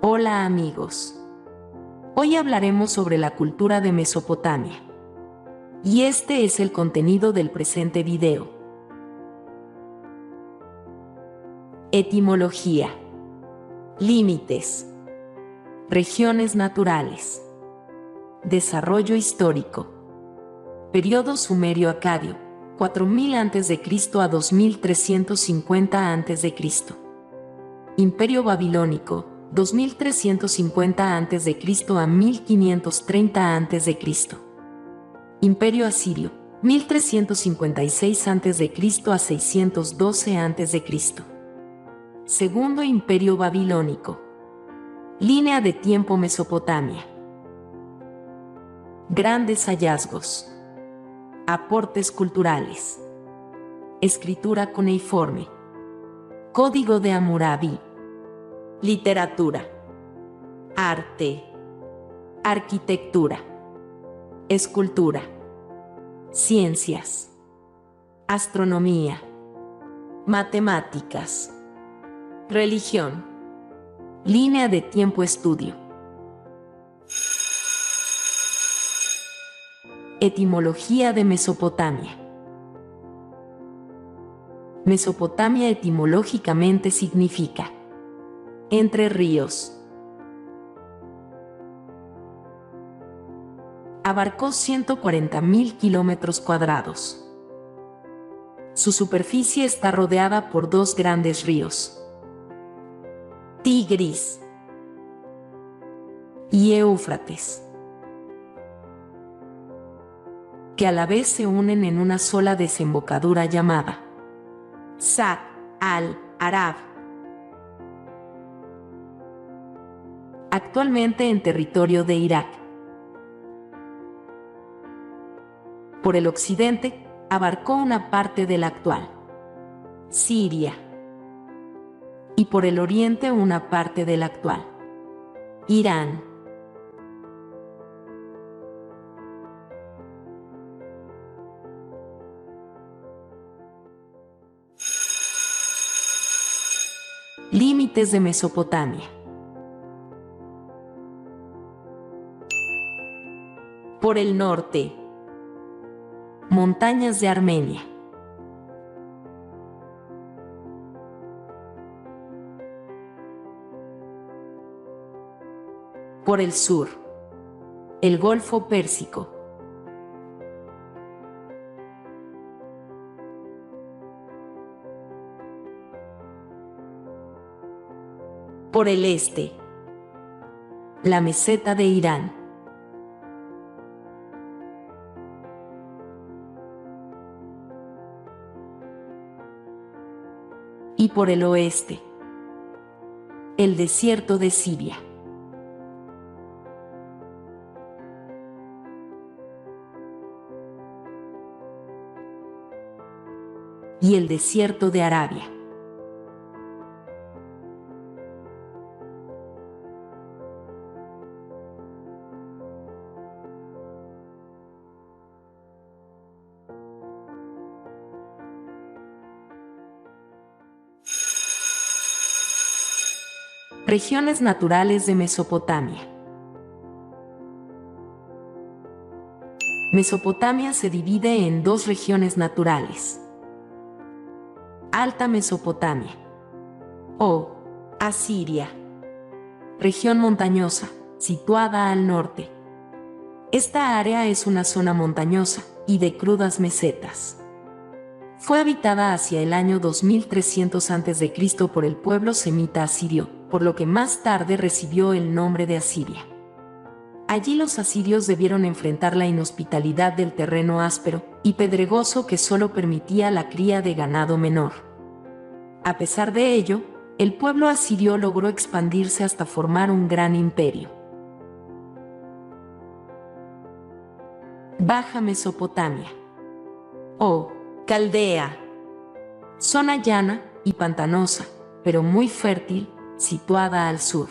Hola amigos. Hoy hablaremos sobre la cultura de Mesopotamia. Y este es el contenido del presente video. Etimología. Límites. Regiones naturales. Desarrollo histórico. Periodo sumerio-acadio, 4000 a.C. a 2350 a.C. Imperio babilónico, 2350 a.C. a 1530 a.C. Imperio asirio, 1356 a.C. a 612 a.C. Segundo Imperio babilónico. Línea de tiempo Mesopotamia. Grandes hallazgos. Aportes culturales. Escritura cuneiforme. Código de Hammurabi. Literatura. Arte. Arquitectura. Escultura. Ciencias. Astronomía. Matemáticas. Religión. Línea de tiempo estudio. Etimología de Mesopotamia. Mesopotamia etimológicamente significa entre ríos. Abarcó 140.000 kilómetros cuadrados. Su superficie está rodeada por dos grandes ríos, Tigris y Éufrates, que a la vez se unen en una sola desembocadura llamada Saad al-Arab. Actualmente en territorio de Irak. Por el occidente, abarcó una parte de la actual Siria, y por el oriente una parte de la actual Irán. Límites de Mesopotamia. Por el norte, montañas de Armenia. Por el sur, el Golfo Pérsico. Por el este, la meseta de Irán. Y por el oeste, el desierto de Siria. Y el desierto de Arabia. Regiones naturales de Mesopotamia. Mesopotamia se divide en dos regiones naturales. Alta Mesopotamia o Asiria, región montañosa, situada al norte. Esta área es una zona montañosa y de crudas mesetas. Fue habitada hacia el año 2300 a.C. por el pueblo semita asirio, por lo que más tarde recibió el nombre de Asiria. Allí los asirios debieron enfrentar la inhospitalidad del terreno áspero y pedregoso que solo permitía la cría de ganado menor. A pesar de ello, el pueblo asirio logró expandirse hasta formar un gran imperio. Baja Mesopotamia o Caldea, zona llana y pantanosa, pero muy fértil, situada al sur.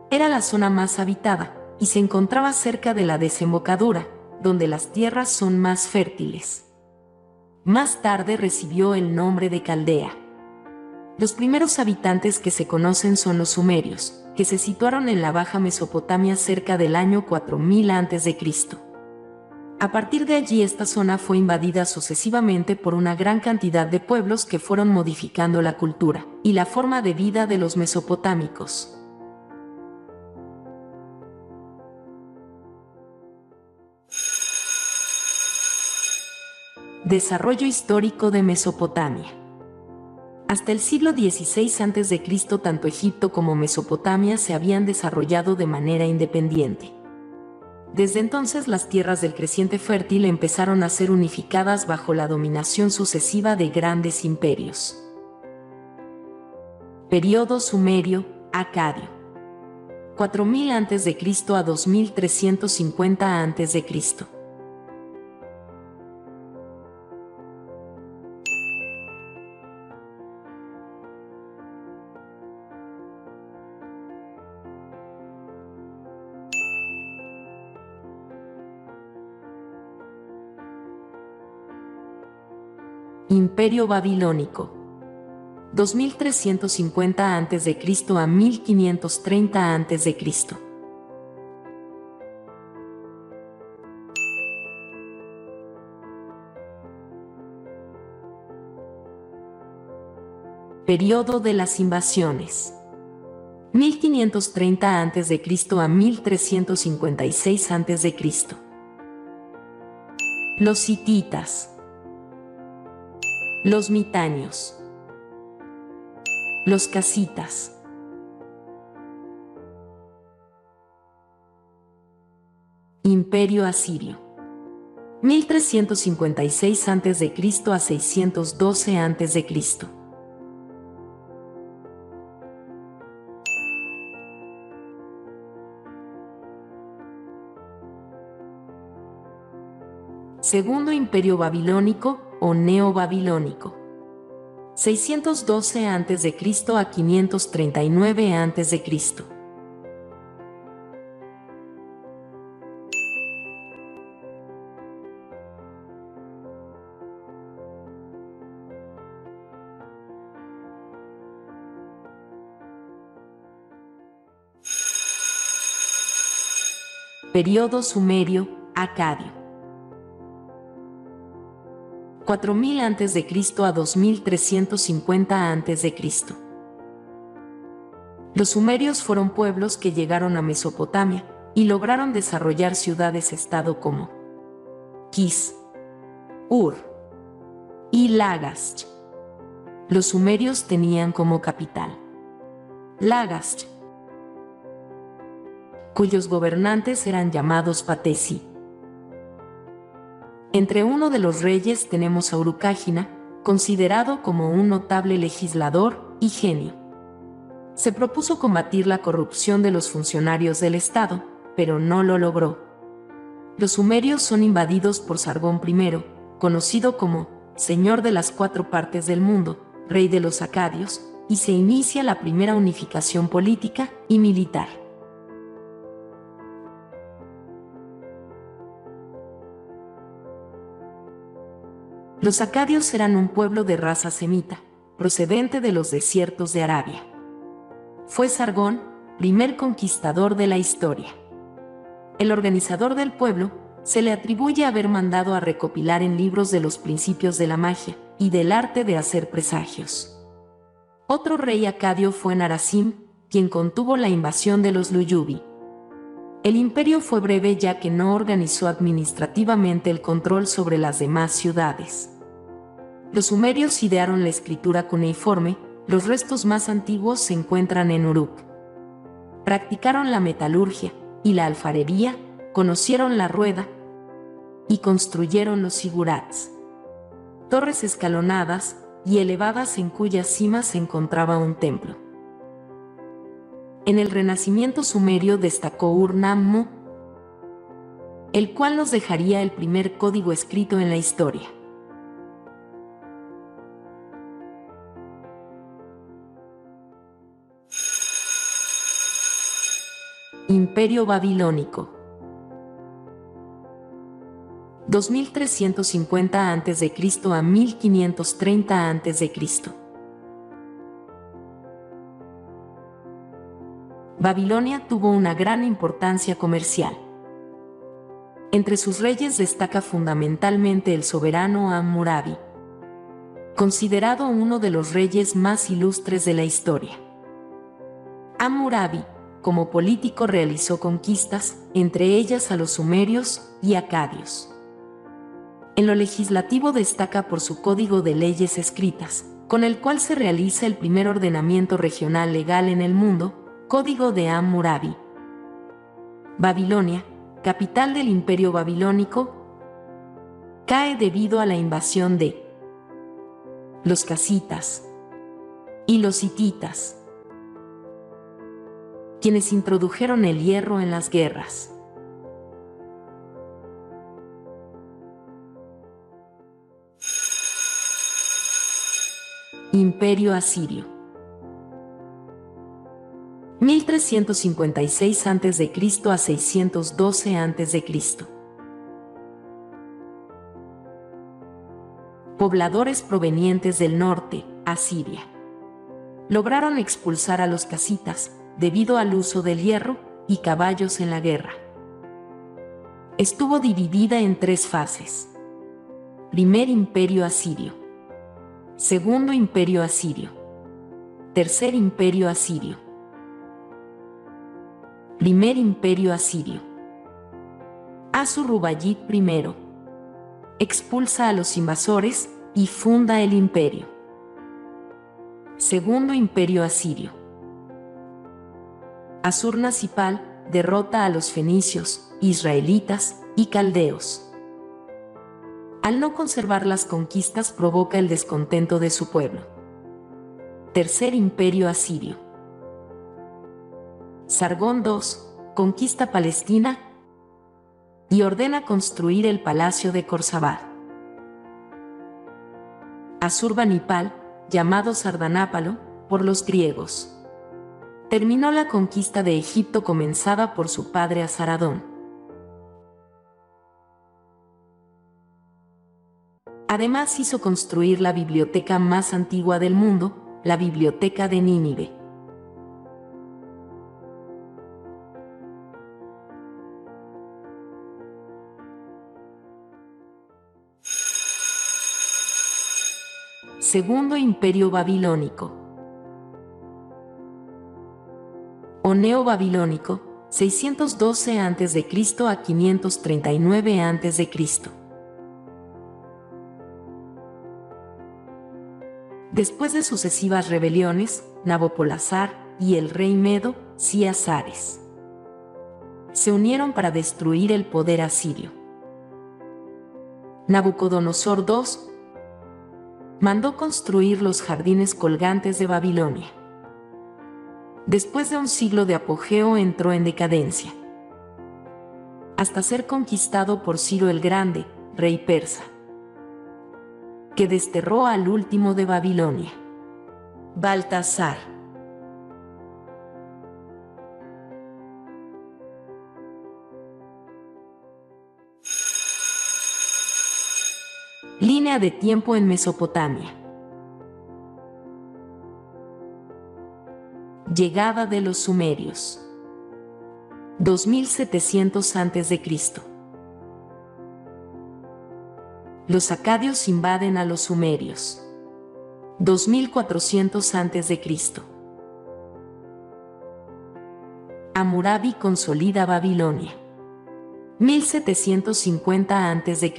Era la zona más habitada y se encontraba cerca de la desembocadura, donde las tierras son más fértiles. Más tarde recibió el nombre de Caldea. Los primeros habitantes que se conocen son los sumerios, que se situaron en la Baja Mesopotamia cerca del año 4000 a.C. A partir de allí esta zona fue invadida sucesivamente por una gran cantidad de pueblos que fueron modificando la cultura y la forma de vida de los mesopotámicos. Desarrollo histórico de Mesopotamia. Hasta el siglo XVI a.C. tanto Egipto como Mesopotamia se habían desarrollado de manera independiente. Desde entonces las tierras del creciente fértil empezaron a ser unificadas bajo la dominación sucesiva de grandes imperios. Período Sumerio, Acadio. 4000 a.C. a 2350 a.C. Imperio Babilónico. 2350 a.C. a 1530 a.C. Período de las invasiones. 1530 a.C. a 1356 a.C. Los hititas. Los mitanios. Los casitas. Imperio Asirio. 1356 a.C. a 612 a.C. Segundo Imperio Babilónico o Neobabilónico. 612 a.C. a 539 a.C. Período Sumerio, Acadio. 4000 a.C. a 2350 a.C. Los sumerios fueron pueblos que llegaron a Mesopotamia y lograron desarrollar ciudades-estado como Kis, Ur y Lagash. Los sumerios tenían como capital Lagash, cuyos gobernantes eran llamados Patesi. Entre uno de los reyes tenemos a Urukágina, considerado como un notable legislador y genio. Se propuso combatir la corrupción de los funcionarios del Estado, pero no lo logró. Los sumerios son invadidos por Sargón I, conocido como Señor de las Cuatro Partes del Mundo, rey de los Acadios, y se inicia la primera unificación política y militar. Los acadios eran un pueblo de raza semita, procedente de los desiertos de Arabia. Fue Sargón, primer conquistador de la historia. El organizador del pueblo se le atribuye haber mandado a recopilar en libros de los principios de la magia y del arte de hacer presagios. Otro rey acadio fue Narasim, quien contuvo la invasión de los Luyubi. El imperio fue breve ya que no organizó administrativamente el control sobre las demás ciudades. Los sumerios idearon la escritura cuneiforme, los restos más antiguos se encuentran en Uruk. Practicaron la metalurgia y la alfarería, conocieron la rueda y construyeron los zigurats, torres escalonadas y elevadas en cuyas cimas se encontraba un templo. En el Renacimiento sumerio destacó Ur-Nammu, el cual nos dejaría el primer código escrito en la historia. Imperio Babilónico. 2350 a.C. a 1530 a.C. Babilonia tuvo una gran importancia comercial. Entre sus reyes destaca fundamentalmente el soberano Hammurabi, considerado uno de los reyes más ilustres de la historia. Hammurabi, como político, realizó conquistas, entre ellas a los sumerios y acadios. En lo legislativo destaca por su código de leyes escritas, con el cual se realiza el primer ordenamiento regional legal en el mundo, Código de Hammurabi. Babilonia, capital del Imperio Babilónico, cae debido a la invasión de los casitas y los hititas, quienes introdujeron el hierro en las guerras. Imperio Asirio. 1356 a.C. a 612 a.C. Pobladores provenientes del norte, Asiria, lograron expulsar a los casitas debido al uso del hierro y caballos en la guerra. Estuvo dividida en 3 fases. Primer Imperio Asirio. Segundo Imperio Asirio. Tercer Imperio Asirio. Primer Imperio Asirio. Assur-Rubayit I expulsa a los invasores y funda el imperio. Segundo Imperio Asirio. Assur-Nasipal derrota a los fenicios, israelitas y caldeos. Al no conservar las conquistas, provoca el descontento de su pueblo. Tercer Imperio Asirio. Sargón II conquista Palestina y ordena construir el Palacio de Khorsabad. Assurbanipal, llamado Sardanápalo por los griegos, terminó la conquista de Egipto comenzada por su padre Asaradón. Además hizo construir la biblioteca más antigua del mundo, la Biblioteca de Nínive. Segundo Imperio Babilónico o Neobabilónico, 612 a.C. a 539 a.C. Después de sucesivas rebeliones, Nabopolassar y el rey medo, Ciasares, se unieron para destruir el poder asirio. Nabucodonosor II mandó construir los jardines colgantes de Babilonia. Después de un siglo de apogeo entró en decadencia, hasta ser conquistado por Ciro el Grande, rey persa, que desterró al último de Babilonia, Baltasar. Línea de tiempo en Mesopotamia. Llegada de los sumerios. 2700 a.C. Los acadios invaden a los sumerios. 2400 a.C. Hammurabi consolida Babilonia. 1750 a.C.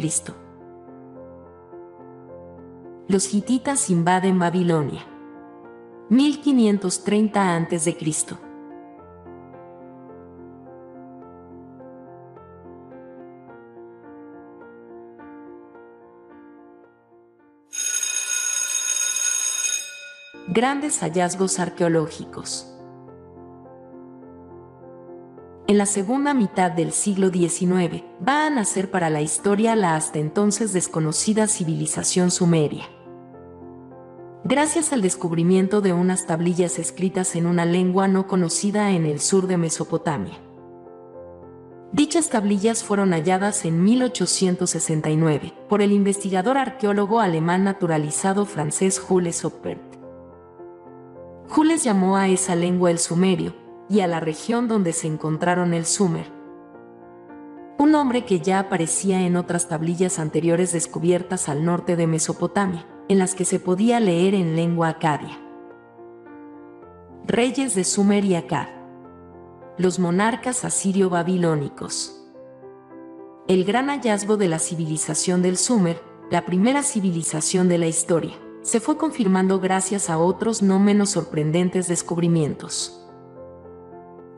Los hititas invaden Babilonia. 1530 a.C. Grandes hallazgos arqueológicos. En la segunda mitad del siglo XIX, va a nacer para la historia la hasta entonces desconocida civilización sumeria. Gracias al descubrimiento de unas tablillas escritas en una lengua no conocida en el sur de Mesopotamia. Dichas tablillas fueron halladas en 1869 por el investigador arqueólogo alemán naturalizado francés Jules Oppert. Jules llamó a esa lengua el sumerio, y a la región donde se encontraron el Sumer, un nombre que ya aparecía en otras tablillas anteriores descubiertas al norte de Mesopotamia, en las que se podía leer en lengua acadia. Reyes de Sumer y Akkad. Los monarcas asirio-babilónicos. El gran hallazgo de la civilización del Sumer, la primera civilización de la historia, se fue confirmando gracias a otros no menos sorprendentes descubrimientos,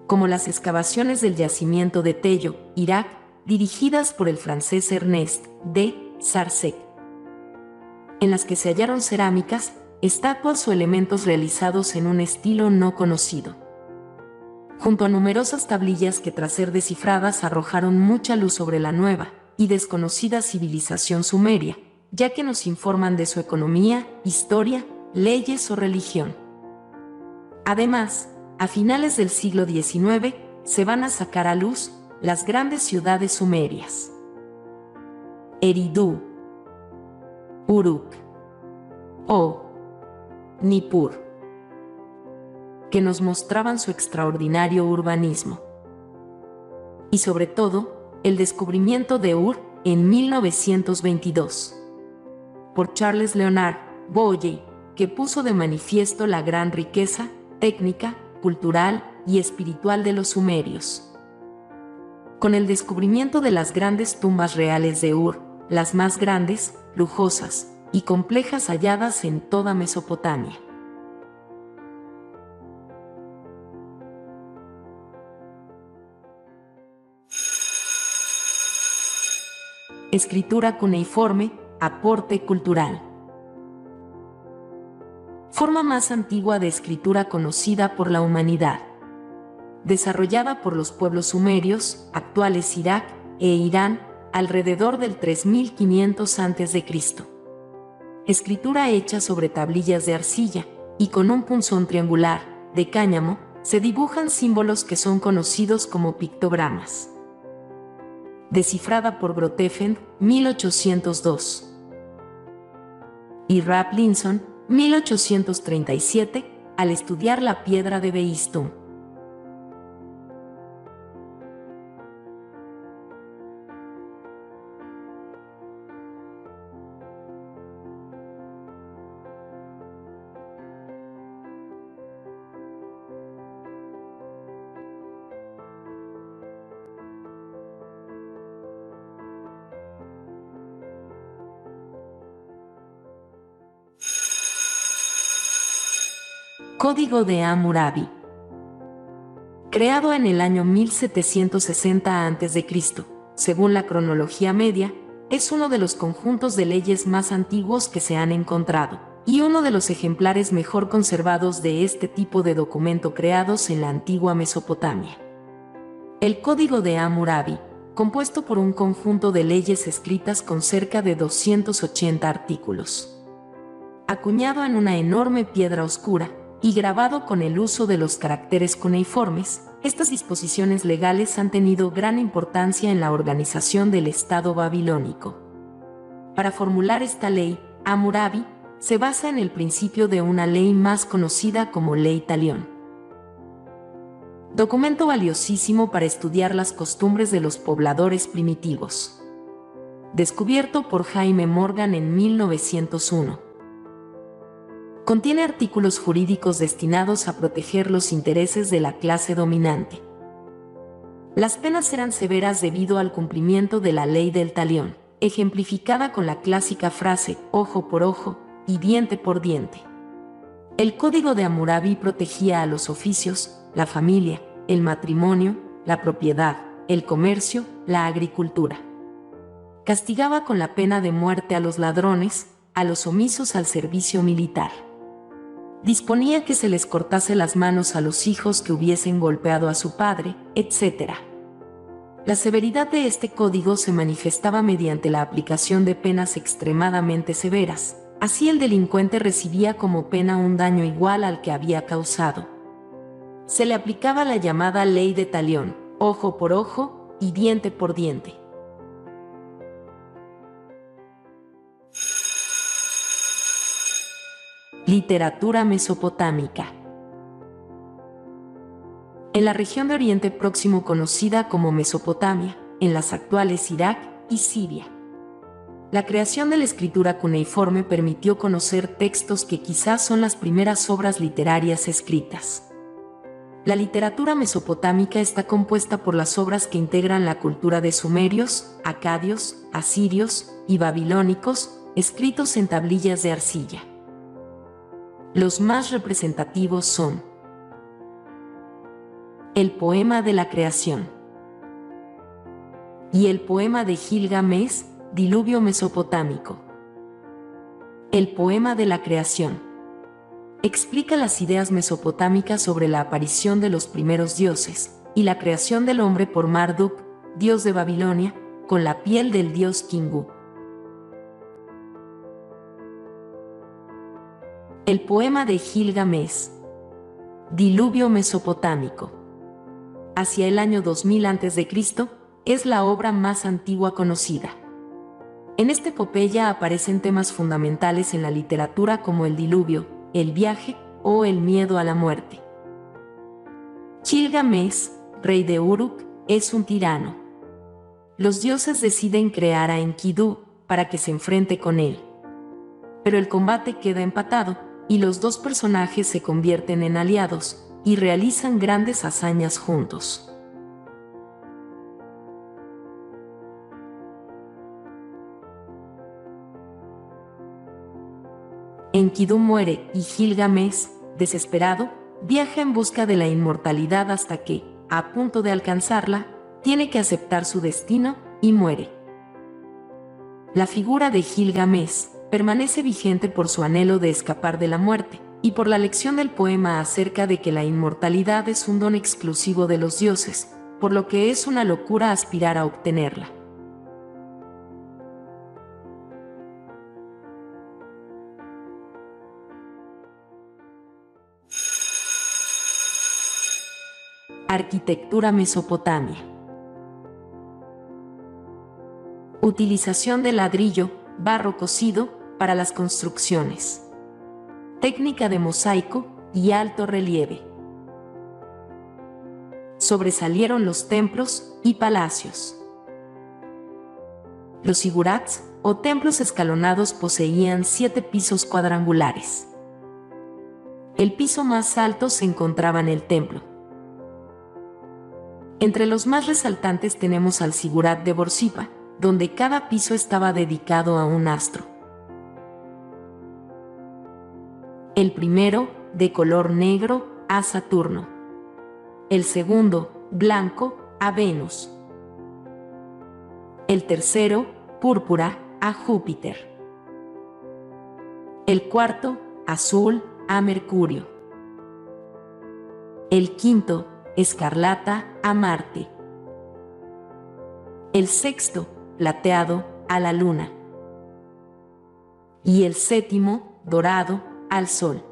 como las excavaciones del yacimiento de Tello, Irak, dirigidas por el francés Ernest de Sarzec, en las que se hallaron cerámicas, estatuas o elementos realizados en un estilo no conocido, junto a numerosas tablillas que tras ser descifradas arrojaron mucha luz sobre la nueva y desconocida civilización sumeria, ya que nos informan de su economía, historia, leyes o religión. Además, a finales del siglo XIX se van a sacar a luz las grandes ciudades sumerias: Eridu, Uruk o Nippur, que nos mostraban su extraordinario urbanismo. Y sobre todo, el descubrimiento de Ur en 1922 por Charles Leonard Boyer, que puso de manifiesto la gran riqueza técnica, cultural y espiritual de los sumerios. Con el descubrimiento de las grandes tumbas reales de Ur, las más grandes, lujosas y complejas halladas en toda Mesopotamia. Escritura cuneiforme, aporte cultural. Forma más antigua de escritura conocida por la humanidad, desarrollada por los pueblos sumerios, actuales Irak e Irán, alrededor del 3500 a.C. Escritura hecha sobre tablillas de arcilla, y con un punzón triangular, de cáñamo, se dibujan símbolos que son conocidos como pictogramas. Descifrada por Grotefend, 1802. Y Raplinson, 1837, al estudiar la piedra de Behistún. Código de Hammurabi. Creado en el año 1760 a.C., según la cronología media, es uno de los conjuntos de leyes más antiguos que se han encontrado, y uno de los ejemplares mejor conservados de este tipo de documento creados en la antigua Mesopotamia. El Código de Hammurabi, compuesto por un conjunto de leyes escritas con cerca de 280 artículos, acuñado en una enorme piedra oscura, y grabado con el uso de los caracteres cuneiformes, estas disposiciones legales han tenido gran importancia en la organización del Estado babilónico. Para formular esta ley, Hammurabi se basa en el principio de una ley más conocida como Ley Talión, documento valiosísimo para estudiar las costumbres de los pobladores primitivos, descubierto por Jaime Morgan en 1901. Contiene artículos jurídicos destinados a proteger los intereses de la clase dominante. Las penas eran severas debido al cumplimiento de la ley del talión, ejemplificada con la clásica frase ojo por ojo y diente por diente. El Código de Hammurabi protegía a los oficios, la familia, el matrimonio, la propiedad, el comercio, la agricultura. Castigaba con la pena de muerte a los ladrones, a los omisos al servicio militar. Disponía que se les cortase las manos a los hijos que hubiesen golpeado a su padre, etc. La severidad de este código se manifestaba mediante la aplicación de penas extremadamente severas. Así el delincuente recibía como pena un daño igual al que había causado. Se le aplicaba la llamada ley de talión, ojo por ojo y diente por diente. Literatura mesopotámica. en la región de Oriente Próximo conocida como Mesopotamia, en las actuales Irak y Siria. La creación de la escritura cuneiforme permitió conocer textos que quizás son las primeras obras literarias escritas. La literatura mesopotámica está compuesta por las obras que integran la cultura de sumerios, acadios, asirios y babilónicos, escritos en tablillas de arcilla. Los más representativos son el poema de la creación y el poema de Gilgamesh, Diluvio mesopotámico. El poema de la creación explica las ideas mesopotámicas sobre la aparición de los primeros dioses y la creación del hombre por Marduk, dios de Babilonia, con la piel del dios Kingu. El poema de Gilgamesh, Diluvio mesopotámico. Hacia el año 2000 a.C., es la obra más antigua conocida. En esta epopeya aparecen temas fundamentales en la literatura como el diluvio, el viaje o el miedo a la muerte. Gilgamesh, rey de Uruk, es un tirano. Los dioses deciden crear a Enkidu para que se enfrente con él. Pero el combate queda empatado y los dos personajes se convierten en aliados y realizan grandes hazañas juntos. Enkidu muere y Gilgamesh, desesperado, viaja en busca de la inmortalidad hasta que, a punto de alcanzarla, tiene que aceptar su destino y muere. La figura de Gilgamesh permanece vigente por su anhelo de escapar de la muerte y por la lección del poema acerca de que la inmortalidad es un don exclusivo de los dioses, por lo que es una locura aspirar a obtenerla. Arquitectura mesopotamia. Utilización de ladrillo, barro cocido, para las construcciones. Técnica de mosaico y alto relieve. Sobresalieron los templos y palacios. Los zigurats, o templos escalonados, poseían 7 pisos cuadrangulares. El piso más alto se encontraba en el templo. Entre los más resaltantes tenemos al zigurat de Borsippa, donde cada piso estaba dedicado a un astro. El primero, de color negro, a Saturno. El segundo, blanco, a Venus. El tercero, púrpura, a Júpiter. El cuarto, azul, a Mercurio. El quinto, escarlata, a Marte. El sexto, plateado, a la Luna. Y el séptimo, dorado, al Sol.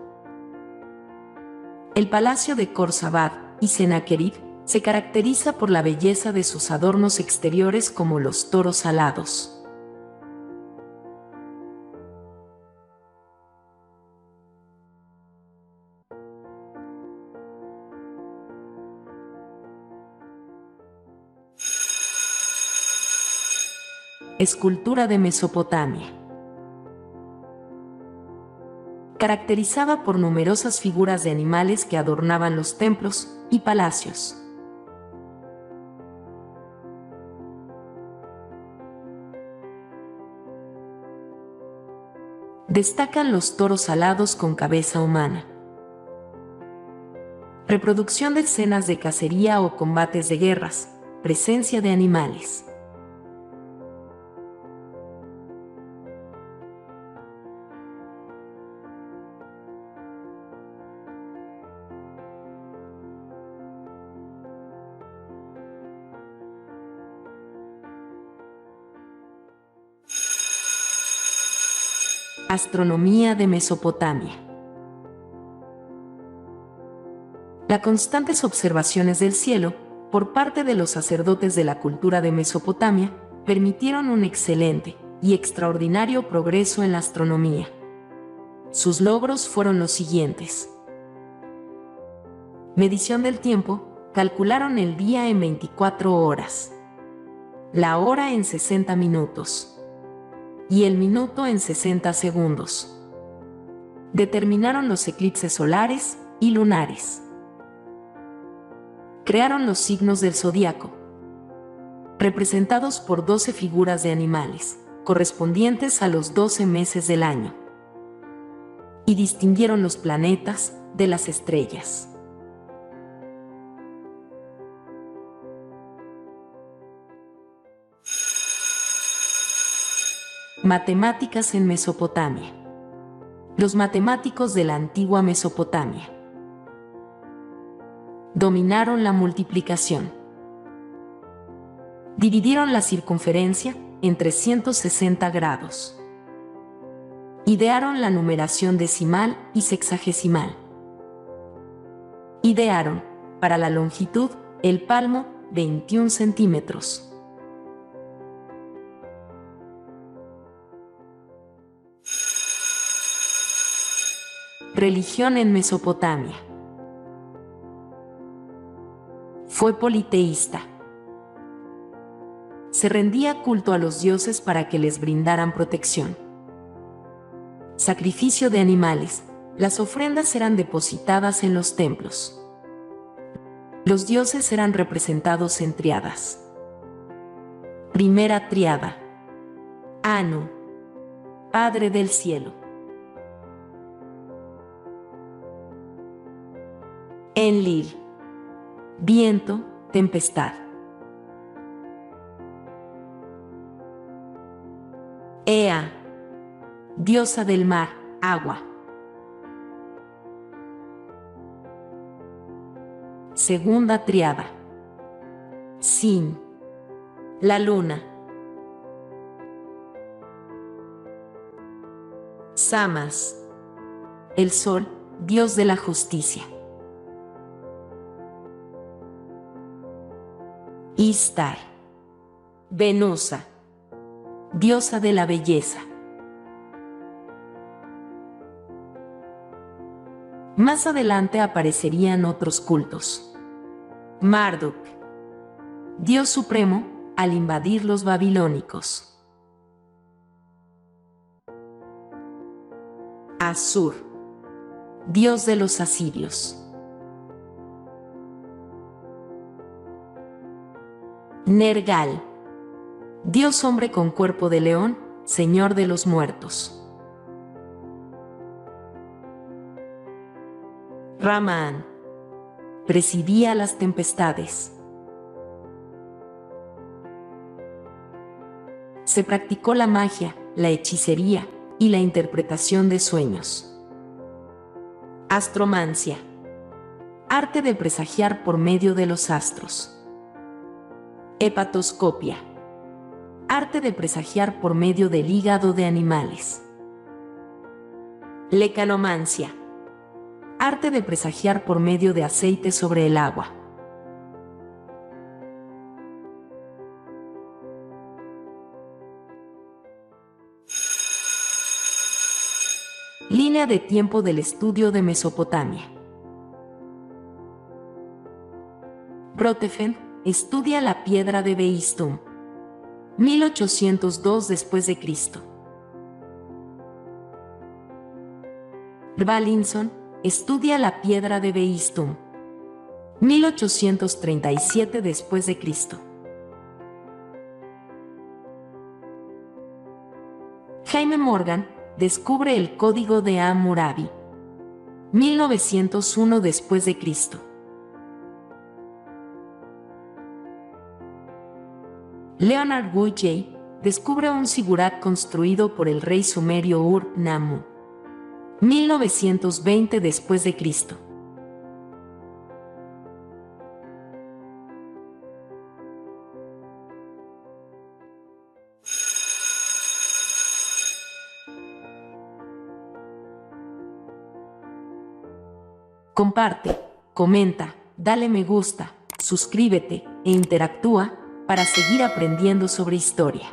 El palacio de Khorsabad y Sennacherib se caracteriza por la belleza de sus adornos exteriores como los toros alados. Escultura de Mesopotamia. Caracterizada por numerosas figuras de animales que adornaban los templos y palacios. Destacan los toros alados con cabeza humana. Reproducción de escenas de cacería o combates de guerras, presencia de animales. Astronomía de Mesopotamia. Las constantes observaciones del cielo, por parte de los sacerdotes de la cultura de Mesopotamia, permitieron un excelente y extraordinario progreso en la astronomía. Sus logros fueron los siguientes: medición del tiempo, Calcularon el día en 24 horas, la hora en 60 minutos y el minuto en 60 segundos. Determinaron los eclipses solares y lunares. Crearon los signos del zodiaco, representados por 12 figuras de animales, correspondientes a los 12 meses del año. Y distinguieron los planetas de las estrellas. Matemáticas en Mesopotamia. Los matemáticos de la antigua Mesopotamia dominaron la multiplicación. Dividieron la circunferencia en 360 grados. Idearon la numeración decimal y sexagesimal. Idearon, para la longitud, el palmo, 21 centímetros. Religión en Mesopotamia. Fue politeísta. Se rendía culto a los dioses para que les brindaran protección. Sacrificio de animales. Las ofrendas eran depositadas en los templos. Los dioses eran representados en triadas. Primera triada. Anu, Padre del cielo. Enlil, viento, tempestad. Ea, diosa del mar, agua. Segunda triada. Sin, la luna. Samas, el sol, dios de la justicia. Istar, Venusa, diosa de la belleza. Más adelante aparecerían otros cultos. Marduk, dios supremo, al invadir los babilónicos. Asur, dios de los asirios. Nergal, dios hombre con cuerpo de león, señor de los muertos. Ramán, presidía las tempestades. Se practicó la magia, la hechicería y la interpretación de sueños. Astromancia, arte de presagiar por medio de los astros. Hepatoscopia, arte de presagiar por medio del hígado de animales. Lecanomancia, arte de presagiar por medio de aceite sobre el agua. Línea de tiempo del estudio de Mesopotamia. Brotefen estudia la piedra de Behistún. 1802 después de Cristo. Rawlinson estudia la piedra de Behistún. 1837 después de Cristo. Jaime Morgan descubre el código de Hammurabi. 1901 después de Cristo. Leonard Woolsey descubre un sigurat construido por el rey sumerio Ur-Nammu. 1920 después de Cristo. Comparte, comenta, dale me gusta, suscríbete e interactúa para seguir aprendiendo sobre historia.